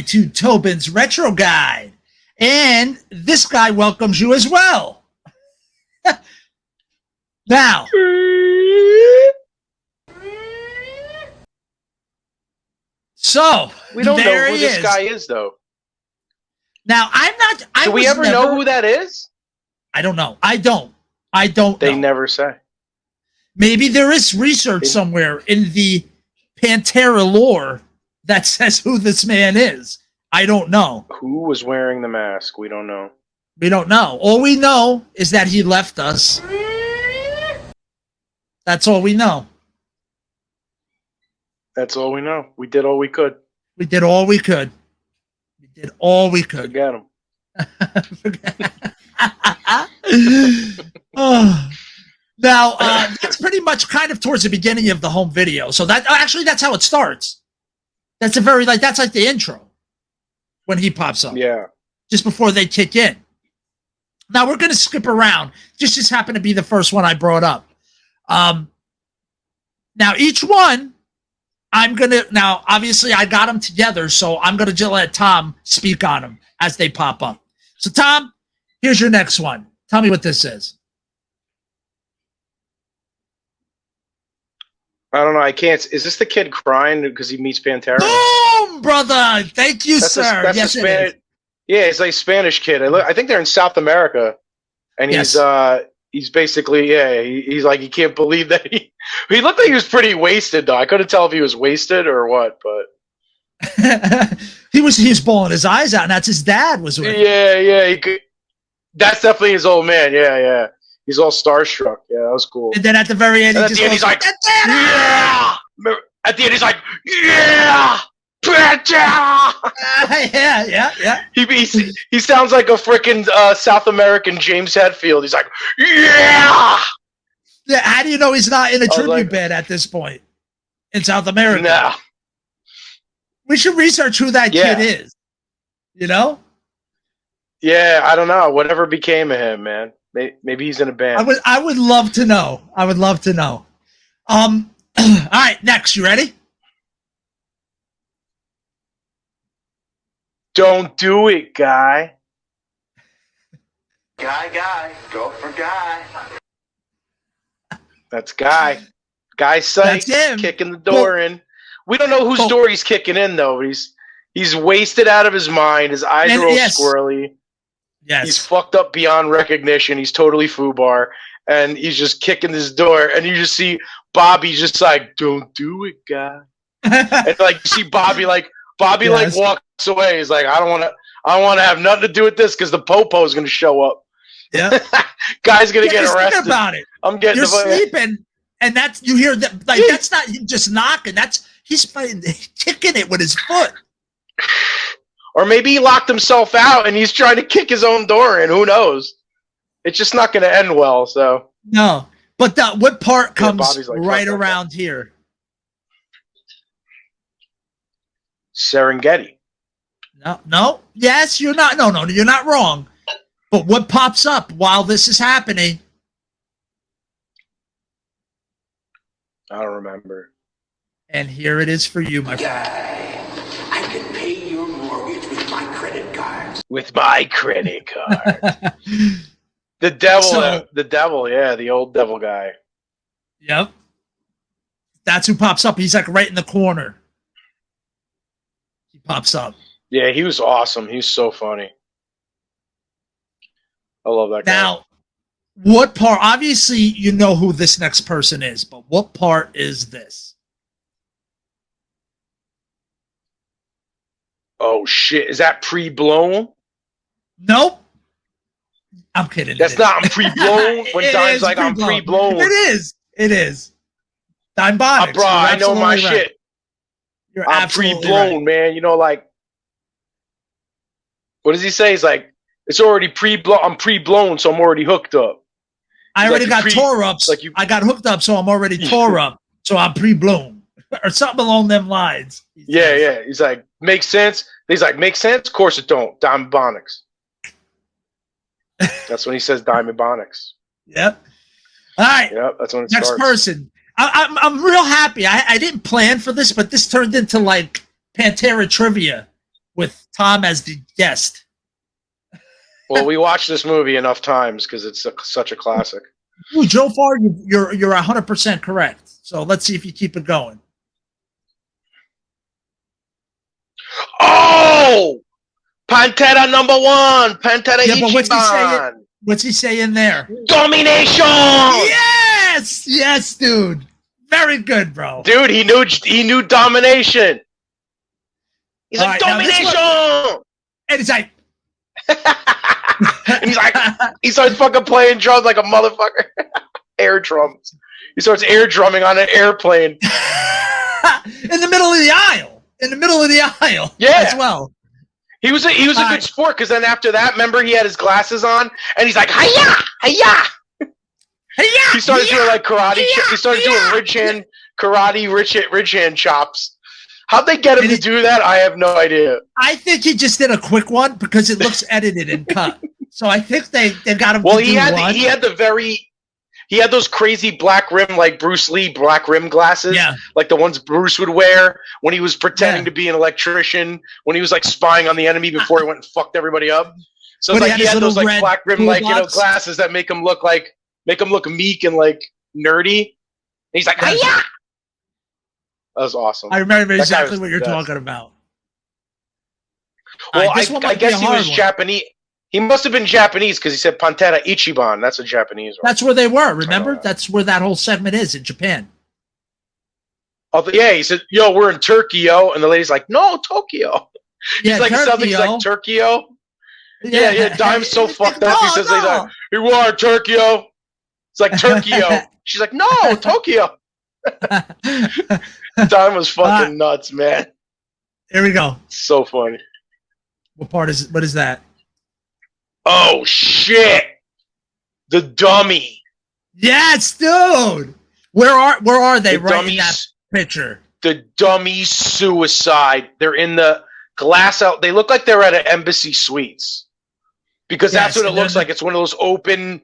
to Tobin's Retro Guide. And this guy welcomes you as well. Now, so we don't know who this is. guy is, though. Now, I'm not. Do we ever know who that is? I don't know. I don't. They never say. Maybe there is research somewhere in the Pantera lore that says who this man is. I don't know. Who was wearing the mask? We don't know. We don't know. All we know is that he left us. That's all we know. That's all we know. We did all we could. We did all we could. We did all we could. Forget him. Oh. Now, that's pretty much kind of towards the beginning of the home video. So that actually, that's how it starts. That's that's like the intro when he pops up. Yeah. Just before they kick in. Now we're going to skip around. Just happened to be the first one I brought up. Now each one, now obviously I got them together, so I'm going to let Tom speak on them as they pop up. So Tom, here's your next one. Tell me what this is. I don't know. I can't. Is this the kid crying because he meets Pantera? Boom, brother. Thank you, sir. Yes, it is. Yeah, it's like a Spanish kid. I think they're in South America, and he's basically he's like he can't believe that he looked like he was pretty wasted though. I couldn't tell if he was wasted or what, but he was bawling his eyes out, and that's his dad was with him. Yeah. That's definitely his old man. Yeah. He's all starstruck. Yeah, that was cool. And then at the very end, he's like, yeah! At the end, he's like, yeah! Yeah. He sounds like a freaking South American James Hetfield. He's like, yeah! Yeah, how do you know he's not in a tribute band at this point in South America? Nah. We should research who that kid is. You know? Yeah, I don't know. Whatever became of him, man. Maybe he's in a band. I would love to know. All right, next. You ready? Don't do it, guy. Guy, go for guy. That's Guy. Guy Sykes kicking the door in. We don't know whose door he's kicking in, though. He's wasted out of his mind. His eyes are all squirrely. Yes. He's fucked up beyond recognition. He's totally foobar. And he's just kicking this door. And you just see Bobby just like, don't do it, guy. And like you see Bobby like walks away. He's like, I don't want to have nothing to do with this because the popo is going to show up. Yeah. Guy's going to get arrested. Think about it. You're sleeping, and that's you hear that like that's not him just knocking. He's kicking it with his foot. Or maybe he locked himself out and he's trying to kick his own door in. Who knows? It's just not going to end well. So no. But what part comes like, right around here? Serengeti. No. Yes, you're not. No, you're not wrong. But what pops up while this is happening? I don't remember. And here it is for you, my friend. I can pay your mortgage with my credit cards. With my credit card. The devil, yeah, the old devil guy. Yep. That's who pops up. He's like right in the corner. He pops up. Yeah, he was awesome. He was so funny. I love that guy. Now, what part, obviously you know who this next person is, but what part is this? Oh, shit. Is that pre-blown? Nope. I'm kidding. That's not pre-blown? When Dime's like, I'm pre-blown. It is. Dime Bonics. Bro, I know my shit. I'm pre-blown, man. You know, like, what does he say? He's like, it's already pre-blown. I'm pre-blown, so I'm already hooked up. I already got tore up. I got hooked up, so I'm already tore up. So I'm pre-blown. Or something along them lines. Yeah. He's like, makes sense. He's like, makes sense? Of course it don't. Diamond Bonics. That's when he says Diamond Bonics. Yep. All right. Yep, that's when it starts. Next person. I'm real happy. I didn't plan for this, but this turned into like Pantera trivia with Tom as the guest. Well, we watched this movie enough times because it's such a classic. Ooh, Joe Far, you're 100% correct. So let's see if you keep it going. Oh, Pantera #1, Pantera Yeah, but Ichiban. What's he say in there? Domination. Yes, dude. Very good, bro. Dude, he knew domination. He's All like, right, domination. And it's like, And he's like, he starts fucking playing drums like a motherfucker. Air drums. He starts air drumming on an airplane. in the middle of the aisle. Yeah. As well. He was a good sport because then after that, remember he had his glasses on and he's like, hiya, hiya. He started doing like karate. He started doing ridge hand chops. How'd they get him to do that? I have no idea. I think he just did a quick one because it looks edited and cut. So I think they got him. Well, to do one. He had those crazy black rim, like Bruce Lee black rim glasses, Yeah. like the ones Bruce would wear when he was pretending to be an electrician, when he was like spying on the enemy before he went and fucked everybody up. So But it's like he had those like black rim, like toolbox. glasses that make him look meek and like nerdy. And he's like, hiya! That was awesome. I remember That guy exactly was what you're the best. talking about. Well, This one I might be guess a he hard was one. Japanese. He must have been Japanese because he said Pantera Ichiban. That's a Japanese one. That's where they were. Remember? that. That's where that whole segment is in Japan. Oh, yeah, he said, yo, we're in Tokyo. And the lady's like, no, Tokyo. He's like, something's like Tokyo. Yeah, Dime's so fucked up. He says, like, you are Tokyo. It's like Tokyo. She's like, no, Tokyo. Dime was fucking nuts, man. Here we go. So funny. What is that? Oh, shit. The dummy. Yes, dude. Where are they The right in dummies. that picture? The dummy suicide. They're in the glass out. They look like they're at an Embassy Suites. Because that's Yes, what it looks like. It's one of those open.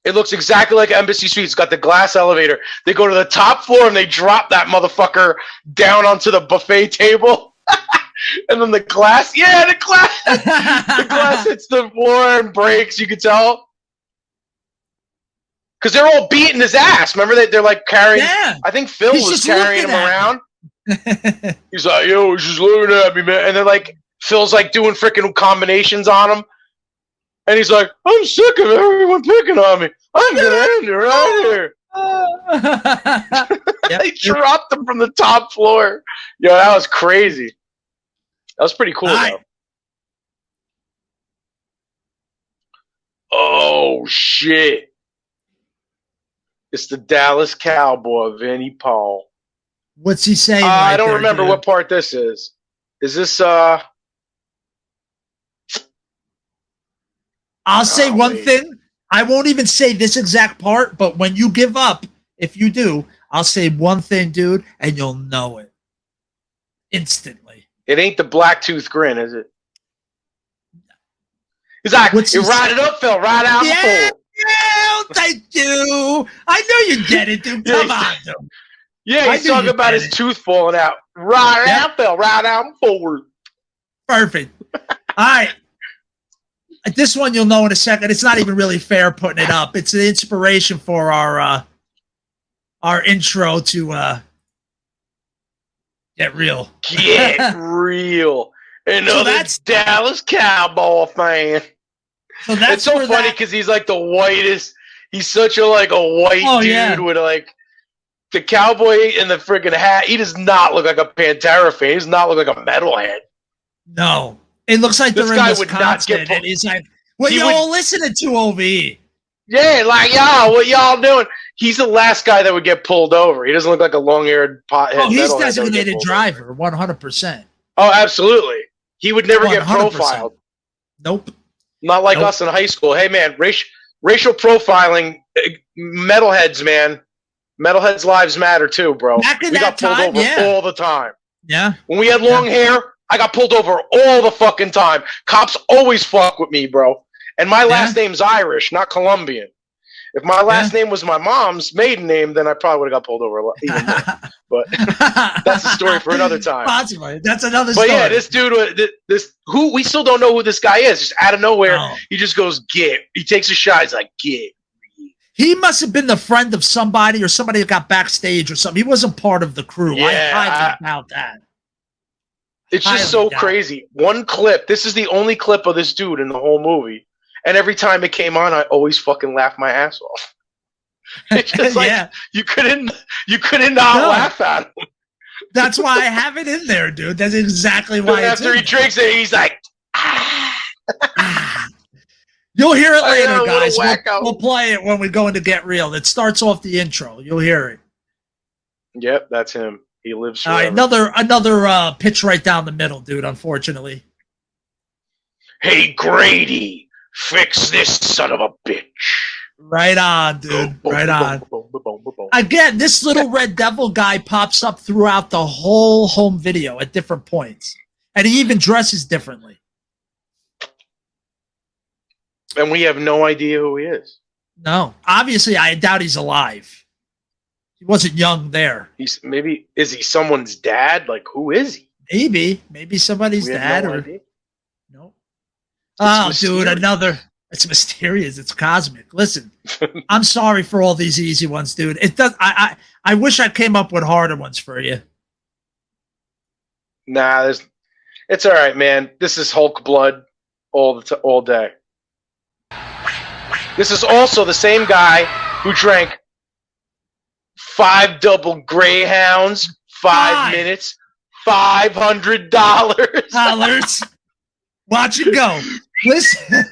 It looks exactly like Embassy Suites. It's got the glass elevator. They go to the top floor and they drop that motherfucker down onto the buffet table. And then the glass the glass hits the floor and breaks, you could tell. Because they're all beating his ass. Remember they're like carrying. Yeah. I think Phil He's was just carrying him looking around. at He's like, yo, he's just looking at me, man. And then like Phil's like doing freaking combinations on him. And he's like, I'm sick of everyone picking on me. I'm gonna end it right here. They dropped him from the top floor. Yo, that was crazy. That was pretty cool, though. Oh, shit. It's the Dallas Cowboy, Vinnie Paul. What's he saying? I don't remember what part this is. Is this, I'll say one thing. I won't even say this exact part, but when you give up, if you do, I'll say one thing, dude, and you'll know it instantly. It ain't the black tooth grin, is it? He's like, you ride it up, Phil. Ride out the pole. Yeah, thank you. I know you get it, dude. Come on, dude. Yeah, he's talking about his tooth falling out. Ride out, Phil. Ride out forward. Perfect. All right. This one you'll know in a second. It's not even really fair putting it up. It's the inspiration for our intro to Get Real. Get Real. Another Dallas Cowboy fan. So that's it's so funny because he's like the whitest. He's such a white dude with like the cowboy and the freaking hat. He does not look like a Pantera fan. He does not look like a metalhead. No. It looks like this they're guy in Wisconsin, would not get and he's like, what y'all listening to, OV? Yeah, like, y'all, what y'all doing? He's the last guy that would get pulled over. He doesn't look like a long-haired pothead. Oh, he's designated driver, 100%. Oh, absolutely. He would never 100%. Get profiled. Nope. Not like us in high school. Hey, man, racial profiling, metalheads, man. Metalheads' lives matter, too, bro. Back in we got pulled over all the time. Yeah. When we had long hair, I got pulled over all the fucking time. Cops always fuck with me, bro. And my last name's Irish, not Colombian. If my last name was my mom's maiden name, then I probably would have got pulled over a lot even more. But that's a story for another time. Possibly. That's another But story. yeah, this dude, who we still don't know who this guy is. Just out of nowhere, he just goes, "Get." He takes a shot. He's like, "Get." He must have been the friend of somebody or somebody that got backstage or something. He wasn't part of the crew. Yeah, I highly doubt that. It's just so crazy. One clip. This is the only clip of this dude in the whole movie. And every time it came on, I always fucking laughed my ass off. It's just like you couldn't not laugh at him. That's why I have it in there, dude. That's exactly why. After he drinks it, he's like, You'll hear it later, guys. We'll play it when we go into Get Real. It starts off the intro. You'll hear it. Yep, that's him. He lives forever. All right, another pitch right down the middle, dude, unfortunately. Hey, Grady, fix this son of a bitch. Right on, dude. Right on. Again, this little Red Devil guy pops up throughout the whole home video at different points. And he even dresses differently. And we have no idea who he is. No. Obviously, I doubt he's alive. He wasn't young there. Is he someone's dad? Like, who is he? Maybe somebody's dad or idea. No. Oh, dude, it's mysterious. It's cosmic. Listen, I'm sorry for all these easy ones, dude. It does. I wish I came up with harder ones for you. Nah, it's all right, man. This is Hulk blood all day. This is also the same guy who drank 5 double Greyhounds, 5 minutes, $500. Watch it go. Listen.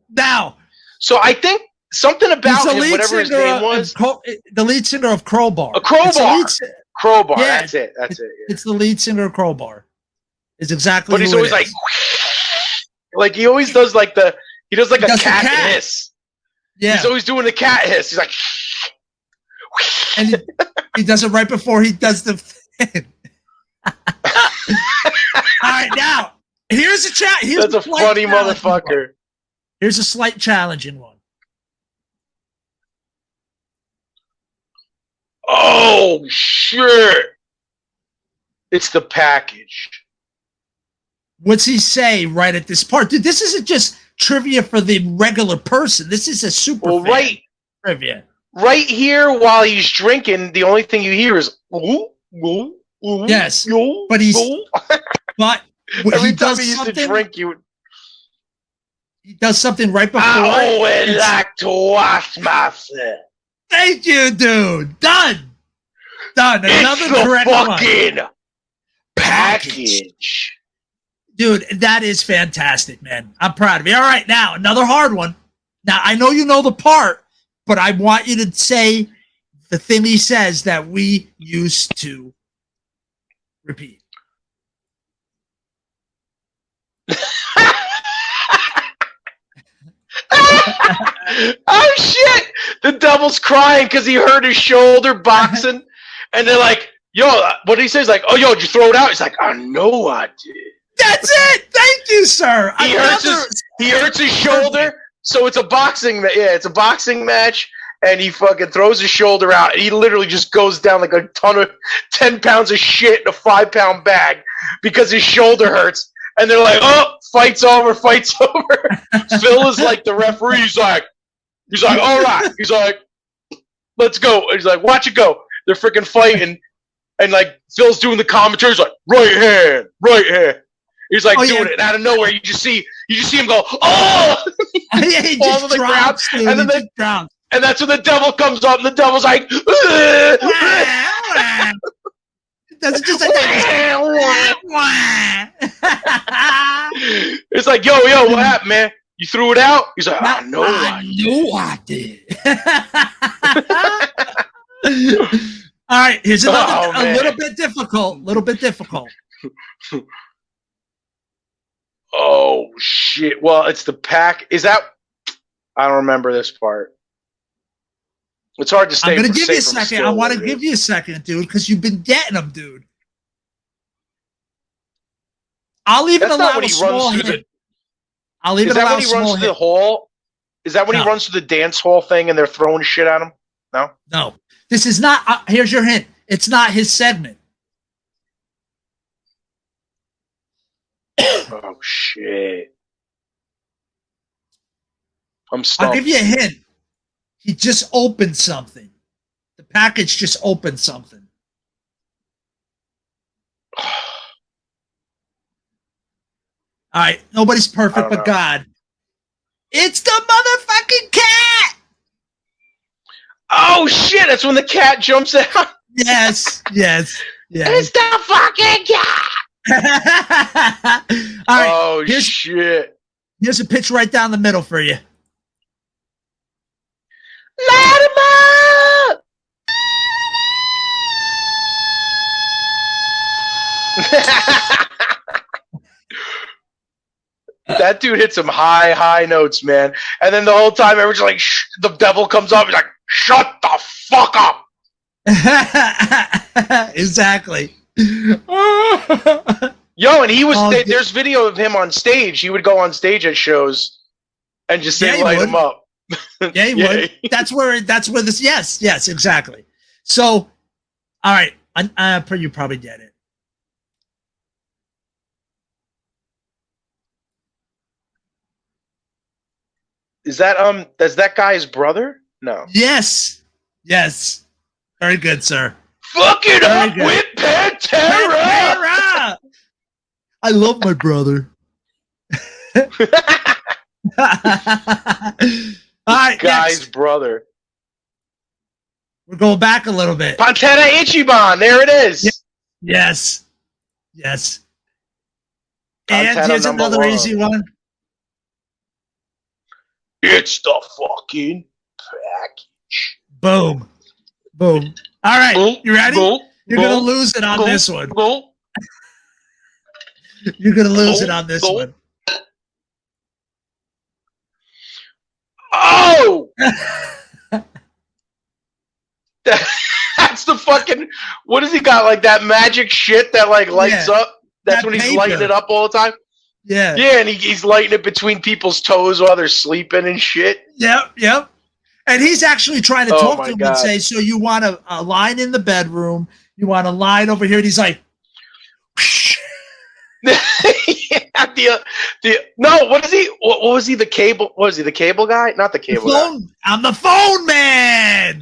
Now. So I think something about him, whatever his name was. The lead singer of Crowbar. A Crowbar. Crowbar. Yeah, that's it. Yeah. It's the lead singer of Crowbar. It's exactly. But he's always like he always does a cat hiss. Yeah. He's always doing the cat hiss. He's like, and he does it right before he does the thing. All right, now here's a chat. That's a funny motherfucker. Here's a slight challenging one. Oh shit! It's the package. What's he say right at this part? Dude, this isn't just trivia for the regular person. This is a super fan trivia. Right here while he's drinking, the only thing you hear is ooh, ooh, ooh. Yes. Ooh, but but every time he used to drink, he does something right before. I always like to wash myself. Thank you, dude. Done. Another correct fucking package. Dude, that is fantastic, man. I'm proud of you. All right, now, another hard one. Now, I know you know the part, but I want you to say the thing he says that we used to repeat. Oh, shit! The devil's crying because he hurt his shoulder boxing. And they're like, yo, what did he say? He's like, oh, yo, did you throw it out? He's like, I know I did. That's it. Thank you, sir. He hurts his shoulder. So it's a boxing match, and he fucking throws his shoulder out. And he literally just goes down like a ton of 10 pounds of shit in a 5-pound bag because his shoulder hurts. And they're like, oh, fight's over. Phil is like the referee. He's like, all right. He's like, let's go. He's like, watch it go. They're freaking fighting. And like Phil's doing the commentary. He's like, right hand. He's like doing it, and out of nowhere, you just see him go, oh! He falls on the ground, and that's when the devil comes up, and the devil's like, that's just it's like, yo, what happened, man? You threw it out? He's like, I know I did. All right, here's another a little bit difficult. Oh shit! Well, it's the pack. Is that? I don't remember this part. It's hard to stay. I'm gonna give you a second. I want to give you a second, dude, because you've been getting them, dude. I'll even allow a small hint. I'll even allow a small hint. The hall. Is that when he runs to the dance hall thing and they're throwing shit at him? No? No. This is not, here's your hint. It's not his segment. Oh, shit. I'm stumped. I'll give you a hint. He just opened something. The package just opened something. All right. Nobody's perfect but God. It's the motherfucking cat. Oh, shit. That's when the cat jumps out. Yes. It's the fucking cat. All right. Oh, shit. Here's a pitch right down the middle for you. Light him up! That dude hit some high notes, man. And then the whole time, everyone's like, the devil comes up. He's like, shut the fuck up. Exactly. Yo, and he was there's video of him on stage. He would go on stage at shows and just say, light him up. Yeah, he would. That's where this. Yes, exactly. So, all right, you probably get it. Is that guy's brother? No. Yes. Very good, sir. Fuck it up with Pantera. I love my brother. All right, guy's next. Brother. We're going back a little bit. Pantera Ichiban. There it is. Yes. Pantera And here's another easy one. It's the fucking package. Boom. All right, you ready? You're going to lose it on this one. You're going to lose it on this one. Oh! That's the fucking... What has he got? Like that magic shit that like lights up? That's when he's lighting it up all the time? Yeah, and he's lighting it between people's toes while they're sleeping and shit. Yep. And he's actually trying to talk to him and say, so you want a line in the bedroom, you want a line over here, and he's like... What is he? What was he? The cable? What was he? The cable guy? Not the cable guy. I'm the phone man.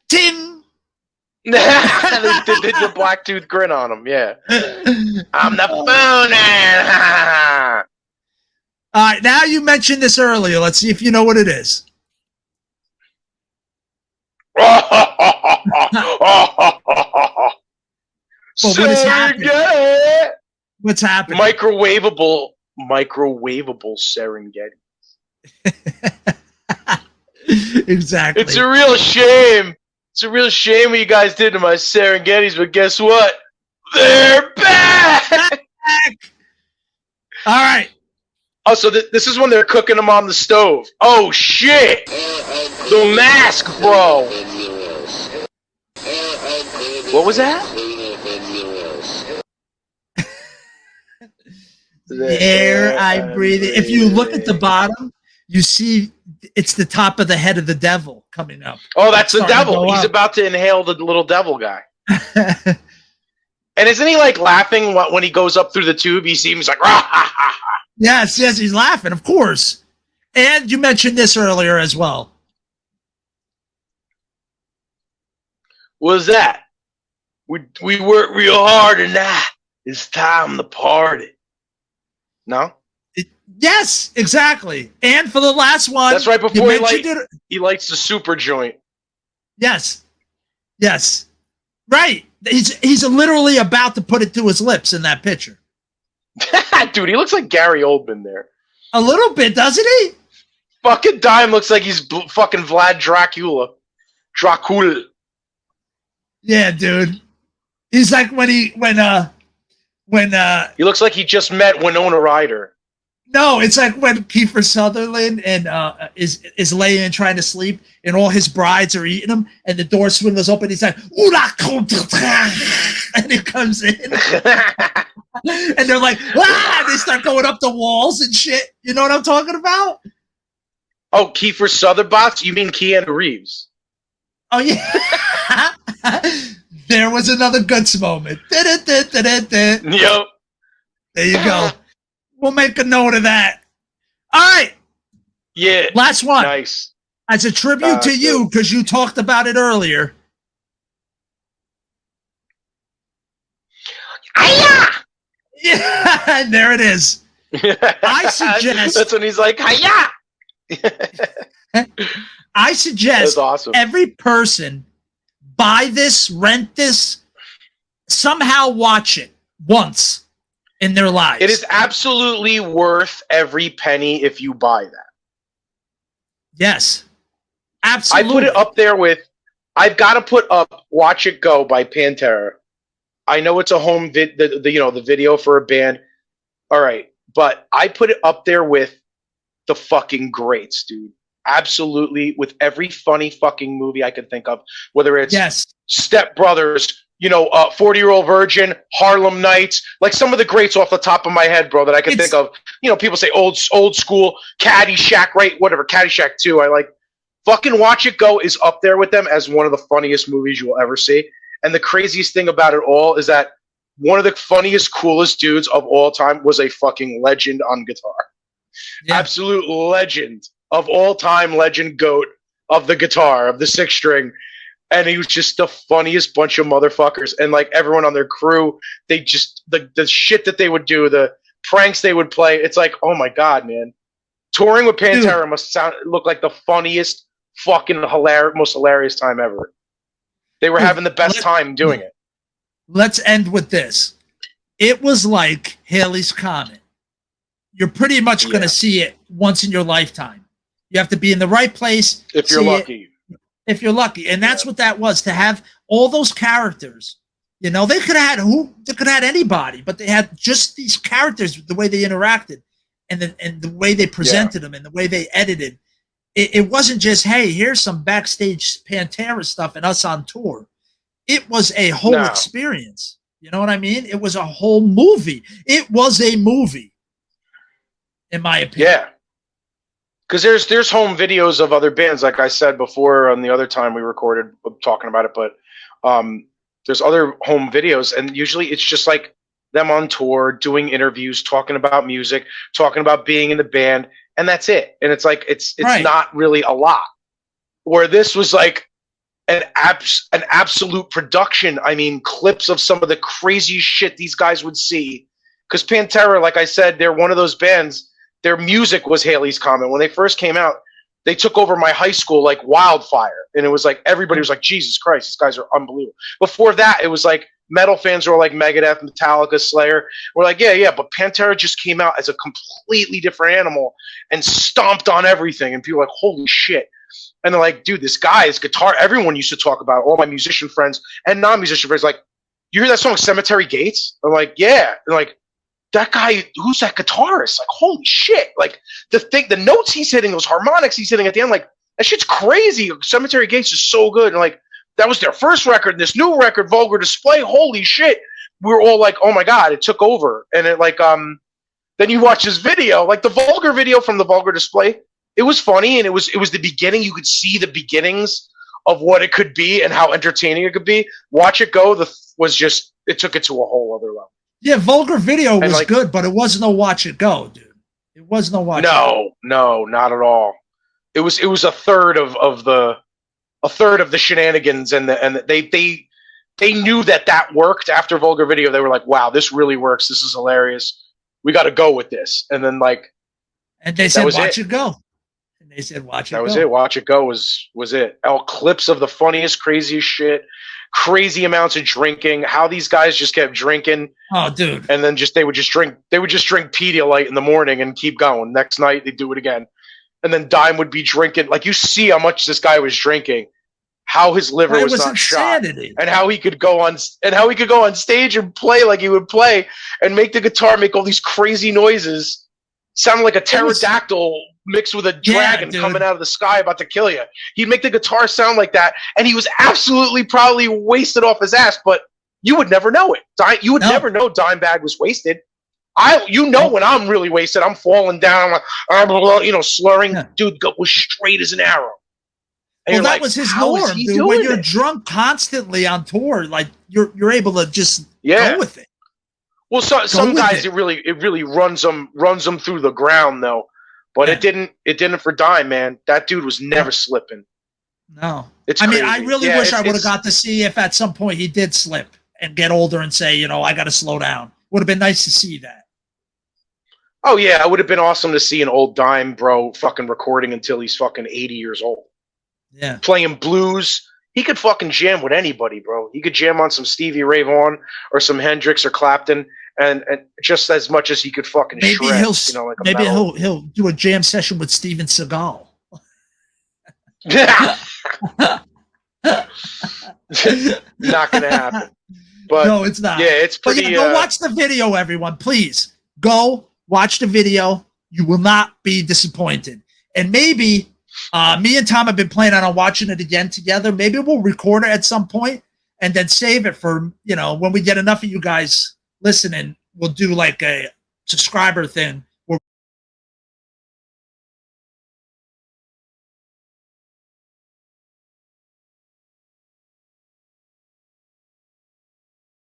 Tim. the black tooth grin on him. Yeah. I'm the phone man. All right. Now you mentioned this earlier. Let's see if you know what it is. Well, what is happening? What's happening? Microwavable Serengeti. Exactly. It's a real shame. It's a real shame what you guys did to my Serengetis, but guess what? They're back! All right. Oh, so this is when they're cooking them on the stove. Oh, shit! The mask, bro! What was that? The air I breathe. If you look at the bottom, you see it's the top of the head of the devil coming up. Oh, that's the devil. He's about to inhale the little devil guy. And isn't he like laughing when he goes up through the tube? He seems like, rah, ha, ha, ha. Yes, he's laughing, of course. And you mentioned this earlier as well. What was that? We worked real hard and now it's time to party. No? Yes, exactly. And for the last one, that's right before he lights the super joint. Yes. Right. He's literally about to put it to his lips in that picture. Dude, he looks like Gary Oldman there. A little bit, doesn't he? Fucking Dime looks like he's fucking Vlad Dracula. Yeah, dude. He's like when he looks like he just met Winona Ryder. No, it's like when Kiefer Sutherland and is laying and trying to sleep, and all his brides are eating him, and the door swings open. He's like, and it comes in. And they're like, ah! They start going up the walls and shit. You know what I'm talking about? Oh, Kiefer Sutherbots? You mean Keanu Reeves? Oh, yeah. There was another guts moment. Yep. There you go. We'll make a note of that. All right. Yeah. Last one. Nice. As a tribute to you, because you talked about it earlier. Hiya! Yeah, there it is. I suggest that's when he's like, hiya! I suggest awesome. Every person buy this, rent this, somehow watch it once in their lives. It is absolutely worth every penny if you buy that. Yes. Absolutely. I put it up there with, I've got to put up Watch It Go by Pantera. I know it's a home the video for a band. All right. But I put it up there with the fucking greats, dude. Absolutely. With every funny fucking movie I could think of, whether it's Step Brothers, 40-Year-Old Virgin, Harlem Nights, like some of the greats off the top of my head, bro, that I can think of. People say old school, Caddyshack, right? Whatever, Caddyshack 2. I like fucking Watch It Go is up there with them as one of the funniest movies you will ever see. And the craziest thing about it all is that one of the funniest, coolest dudes of all time was a fucking legend on guitar. Yeah. Absolute legend of all time, legend goat of the guitar, of the six string. And he was just the funniest bunch of motherfuckers. And like everyone on their crew, they just, the shit that they would do, the pranks they would play. It's like, oh my God, man. Touring with Pantera must look like the funniest, fucking most hilarious time ever. They were having the best time doing it. Let's end with this. It was like Halley's Comet. You're pretty much going to see it once in your lifetime. You have to be in the right place. If you're lucky. If you're lucky. And that's what that was, to have all those characters. They could have had anybody, but they had just these characters, the way they interacted and the way they presented them and the way they edited. It wasn't just, hey, here's some backstage Pantera stuff and us on tour. It was a whole experience. You know what I mean? It was a whole movie. It was a movie, in my opinion. Yeah. Because there's home videos of other bands, like I said before on the other time we recorded talking about it, but there's other home videos, and usually it's just like them on tour, doing interviews, talking about music, talking about being in the band, and that's it. And it's like it's not really a lot. Where this was like an absolute production. I mean, clips of some of the crazy shit these guys would see. Because Pantera, like I said, they're one of those bands. Their music was Halley's Comet. When they first came out, they took over my high school like wildfire. And it was like, everybody was like, Jesus Christ, these guys are unbelievable. Before that, it was like metal fans were like Megadeth, Metallica, Slayer. We're like, yeah, but Pantera just came out as a completely different animal and stomped on everything. And people were like, holy shit. And they're like, dude, this guy's guitar, everyone used to talk about it, all my musician friends and non-musician friends, like, you hear that song Cemetery Gates? I'm like, yeah. And like, that guy, who's that guitarist? Like, holy shit. Like, the notes he's hitting, those harmonics he's hitting at the end, like, that shit's crazy. Cemetery Gates is so good. And like, that was their first record. And this new record, Vulgar Display, holy shit. We were all like, oh my God, it took over. And it like, then you watch this video, like the Vulgar video from the Vulgar Display. It was funny, and it was the beginning. You could see the beginnings of what it could be and how entertaining it could be. Watch It Go it took it to a whole other level. Yeah, Vulgar Video was like, good, but it wasn't no Watch It Go, dude. It was no Watch It Go. No, not at all. It was a third of the shenanigans, and they knew that worked after Vulgar Video. They were like, wow, this really works. This is hilarious. We got to go with this. And then and they said, Watch It Go. And they said, Watch It Go. That was it. Watch It Go was it. All clips of the funniest, craziest shit. Crazy amounts of drinking, how these guys just kept drinking. Oh, dude. And then they would just drink Pedialyte in the morning and keep going. Next night they'd do it again. And then Dime would be drinking. Like, you see how much this guy was drinking, how his liver was not insanity. Shot, and how he could go on stage and play like he would play and make the guitar make all these crazy noises, sounding like a pterodactyl mixed with a dragon coming out of the sky about to kill you. He'd make the guitar sound like that, and he was absolutely probably wasted off his ass, but you would never know it. You would never know Dimebag was wasted. When I'm really wasted, I'm falling down, I'm slurring. Yeah. Dude was straight as an arrow. And that was his norm, dude. When you're drunk constantly on tour, like you're able to just go with it. Well, some guys it really runs them through the ground though, but it didn't for Dime, man. That dude was never slipping. No, it's. I really wish I would have got to see if at some point he did slip and get older and say, I got to slow down. Would have been nice to see that. Oh yeah, it would have been awesome to see an old Dime bro fucking recording until he's fucking 80 years old. Yeah, playing blues. He could fucking jam with anybody, bro. He could jam on some Stevie Ray Vaughan or some Hendrix or Clapton, and just as much as he could fucking shred. He'll do a jam session with Steven Seagal. Not gonna happen. But no, it's not. Yeah, it's pretty. Go watch the video, everyone. Please go watch the video. You will not be disappointed. And maybe me and Tom have been planning on watching it again together. Maybe we'll record it at some point and then save it for when we get enough of you guys listening. We'll do like a subscriber thing